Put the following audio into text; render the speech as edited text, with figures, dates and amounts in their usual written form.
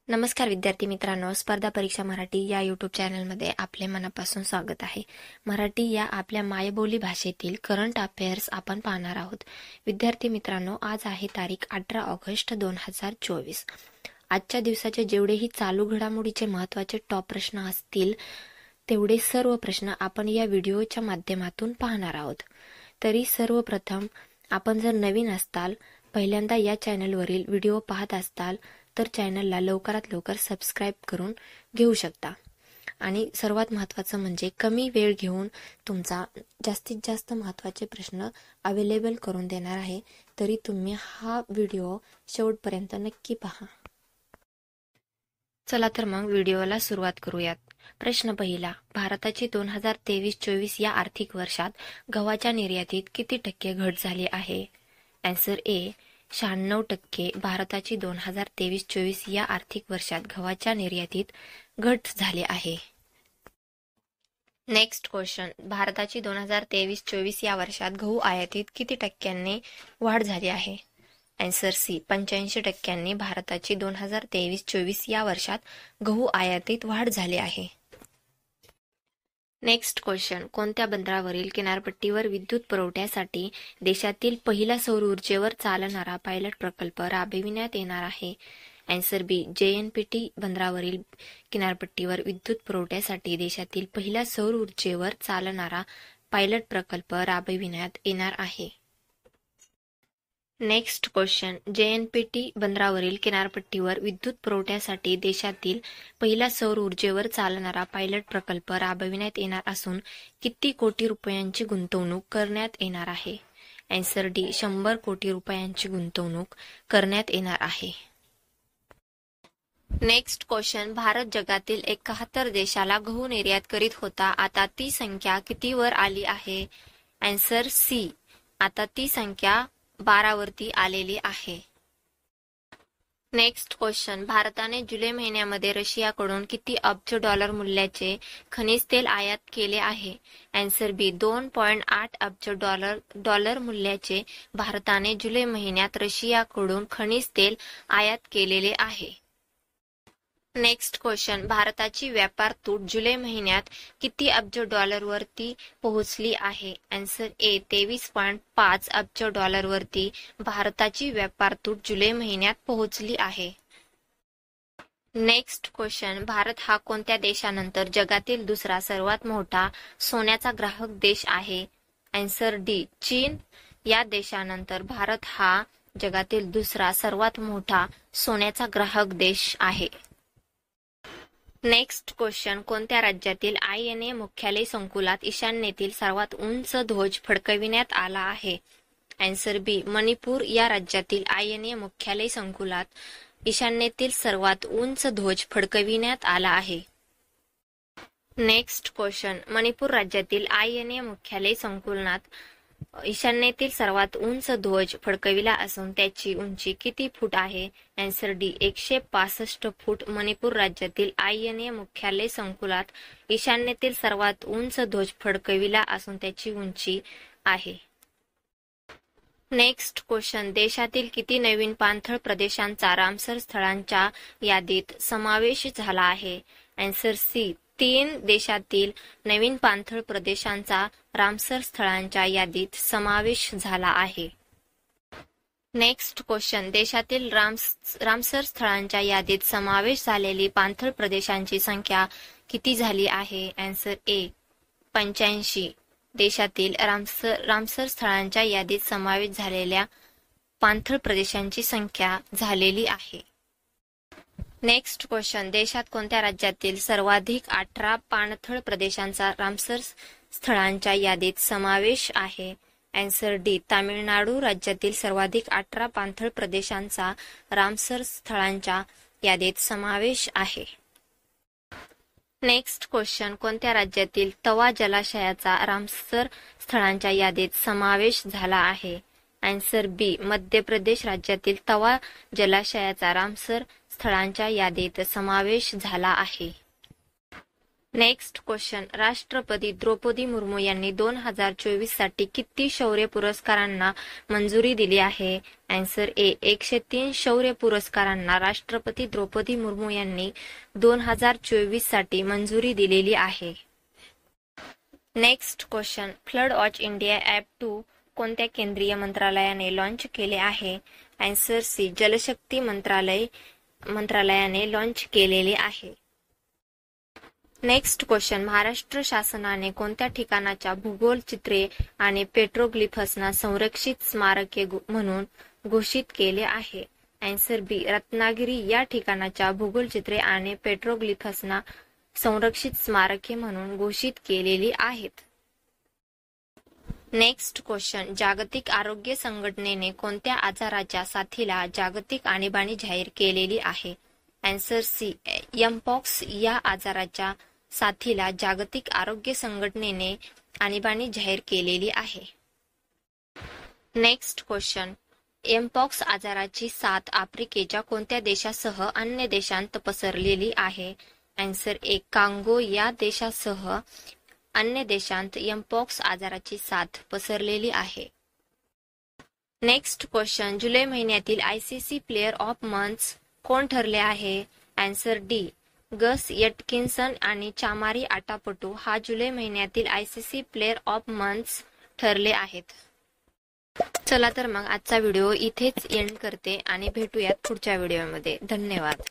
नमस्कार विद्यार्थी मित्रांनो, स्पर्धा परीक्षा मराठी या यूट्यूब चॅनलमध्ये आपले मनापासून स्वागत आहे. मराठी या आपल्या मायबोली भाषेतील करंट अफेअर्स आपण पाहणार आहोत. विद्यार्थी मित्रांनो, आज आहे तारीख 18 ऑगस्ट 2024. आजच्या दिवसाचे जेवढेही चालू घडामोडीचे महत्त्वाचे टॉप प्रश्न असतील तेवढे सर्व प्रश्न आपण या व्हिडिओच्या माध्यमातून पाहणार आहोत. तरी सर्वप्रथम आपण जर नवीन असताल, पहिल्यांदा या चॅनलवरील व्हिडिओ पाहत असताल तर चॅनलला लवकरात लवकर सबस्क्राईब करून घेऊ शकता. आणि सर्वात महत्त्वाचं म्हणजे कमी वेळ घेऊन तुमचा जास्तीत जास्त महत्त्वाचे प्रश्न अवेलेबल करून देणार आहे. तरी तुम्ही हा व्हिडिओ शेवटपर्यंत नक्की पहा. चला तर मग व्हिडिओला सुरुवात करूयात. प्रश्न पहिला, भारताची 2023-24 या आर्थिक वर्षात गव्हाच्या निर्यातीत किती टक्के घट झाली आहे? आन्सर ए 96%. भारताची 2023-24 या आर्थिक वर्षात गव्हाच्या निर्यातीत घट झाली आहे. नेक्स्ट क्वेश्चन, भारताची 2023-24 या वर्षात गहू आयातीत किती टक्क्यांनी वाढ झाली आहे? Answer C 85%. भारताची 2023-24 या वर्षात गहू आयातीत वाढ झाली आहे. नेक्स्ट क्वेश्चन, कोणत्या बंदरावरील किनारपट्टीवर विद्युत पुरवठ्यासाठी देशातील पहिला सौर ऊर्जेवर चालणारा पायलट प्रकल्प राबविण्यात येणार आहे? आन्सर बी JNPT बंदरावरील किनारपट्टीवर विद्युत पुरवठ्यासाठी देशातील पहिला सौर ऊर्जेवर चालणारा पायलट प्रकल्प राबविण्यात येणार आहे. नेक्स्ट क्वेश्चन, JNPT बंदरावरील किनारपट्टीवर विद्युत पुरवठ्यासाठी देशातील पहिला सौर ऊर्जेवर चालणारा पायलट प्रकल्प राबविण्यात येणार असून किती कोटी रुपयांची गुंतवणूक करण्यात येणार आहे? आन्सर डी 100 कोटी रुपयांची गुंतवणूक करण्यात येणार आहे. नेक्स्ट क्वेश्चन, भारत जगातील 71 देशाला गहू निर्यात करीत होता. आता ती संख्या कितीवर आली आहे? आन्सर सी आता ती संख्या 12 वरती आलेली आहे. नेक्स्ट क्वेश्चन, भारताने जुलै महिन्यामध्ये रशियाकडून किती अब्ज डॉलर मूल्याचे खनिज तेल आयात केले आहे? आन्सर बी 2.8 अब्ज डॉलर मूल्याचे भारताने जुलै महिन्यात रशियाकडून खनिज तेल आयात केलेले आहे. नेक्स्ट क्वेश्चन, भारताची व्यापार तूट जुलै महिन्यात किती अब्ज डॉलरवरती पोहोचली आहे? आन्सर ए 23.5 अब्ज डॉलरवरती भारताची व्यापार तूट जुलै महिन्यात पोहोचली आहे. नेक्स्ट क्वेश्चन, भारत हा कोणत्या देशानंतर जगातील दुसरा सर्वात मोठा सोन्याचा ग्राहक देश आहे? आन्सर डी चीन या देशानंतर भारत हा जगातील दुसरा सर्वात मोठा सोन्याचा ग्राहक देश आहे. नेक्स्ट क्वेश्चन, कोणत्या राज्यातील INA मुख्यालय संकुलात ईशान्येतील सर्वात उंच ध्वज फडकविण्यात आला आहे? आन्सर बी मणिपूर या राज्यातील INA मुख्यालय संकुलात ईशान्येतील सर्वात उंच ध्वज फडकविण्यात आला आहे. नेक्स्ट क्वेश्चन, मणिपूर राज्यातील INA मुख्यालय संकुलात ईशान्येतील सर्वात उंच ध्वज फडकविला असून त्याची उंची किती फूट आहे? आन्सर डी 165 फूट. मणिपूर राज्यातील INA मुख्यालय संकुलात ईशान्येतील सर्वात उंच ध्वज फडकविला असून त्याची उंची आहे. नेक्स्ट क्वेश्चन, देशातील किती नवीन पाणथळ प्रदेशांचा रामसर स्थळांच्या यादीत समावेश झाला आहे? आन्सर सी 3 देशातील नवीन पाणथळ प्रदेशांचा रामसर स्थळांच्या यादीत समावेश झाला आहे. नेक्स्ट क्वेश्चन, देशातील रामसर स्थळांच्या यादीत समावेश झालेली पाणथळ प्रदेशांची संख्या किती झाली आहे? आन्सर ए 85. देशातील रामसर स्थळांच्या यादीत समावेश झालेल्या पाणथळ प्रदेशांची संख्या झालेली आहे. नेक्स्ट क्वेश्चन, देशात कोणत्या राज्यातील सर्वाधिक 18 पाणथळ प्रदेशांचा रामसर स्थळांच्या यादीत समावेश आहे? आन्सर डी तामिळनाडू राज्यातील सर्वाधिक 18 पाणथळ प्रदेशांचा रामसर स्थळांच्या यादीत समावेश आहे. नेक्स्ट क्वेश्चन, कोणत्या राज्यातील तवा जलाशयाचा रामसर स्थळांच्या यादीत समावेश झाला आहे? आन्सर बी मध्य प्रदेश राज्यातील तवा जलाशयाचा रामसर स्थळांच्या यादीत समावेश झाला आहे. नेक्स्ट क्वेश्चन, राष्ट्रपती द्रौपदी मुर्मू यांनी 2024 साठी किती शौर्य पुरस्कारांना मंजुरी दिली आहे? आन्सर ए 103 शौर्य पुरस्कारांना राष्ट्रपती द्रौपदी मुर्मू यांनी 2024 साठी मंजुरी दिलेली आहे. Next question, flood watch India app 2 कोणत्या केंद्रीय मंत्रालयाने लॉन्च केले आहे? आन्सर सी जलशक्ती मंत्रालयाने लॉन्च केलेले आहे. नेक्स्ट क्वेश्चन, महाराष्ट्र शासनाने कोणत्या ठिकाणाच्या भूगोल चित्रे आणि पेट्रोग्लिफसना संरक्षित स्मारके म्हणून घोषित केले आहे? आन्सर बी रत्नागिरी या ठिकाणाच्या भूगोल चित्रे आणि पेट्रोग्लिफसना संरक्षित स्मारके म्हणून घोषित केलेली आहेत. नेक्स्ट क्वेश्चन, जागतिक आरोग्य संघटनेने कोणत्या आजाराच्या साथीला जागतिक आणीबाणी जाहीर केलेली आहे? आन्सर सी एमपॉक्स या आजाराच्या साथीला जागतिक आरोग्य संघटनेने आणीबाणी जाहीर केलेली आहे. नेक्स्ट क्वेश्चन, एमपॉक्स आजाराची साथ आफ्रिकेच्या कोणत्या देशासह अन्य देशांत पसरलेली आहे? आन्सर ए कांगो या देशासह अन्य देशांत एमपॉक्स आजाराची साथ पसरलेली आहे. नेक्स्ट क्वेश्चन, जुलै महिन्यातील आयसीसी प्लेयर ऑफ मंथ कोण ठरले आहे? आन्सर डी गस एटकिन्सन आणि चामारी आटापटू हा जुलै महिन्यातील आयसीसी प्लेयर ऑफ मंथ ठरले आहेत. चला तर मग आजचा व्हिडिओ इथेच एंड करते आणि भेटूयात पुढच्या व्हिडिओमध्ये. धन्यवाद.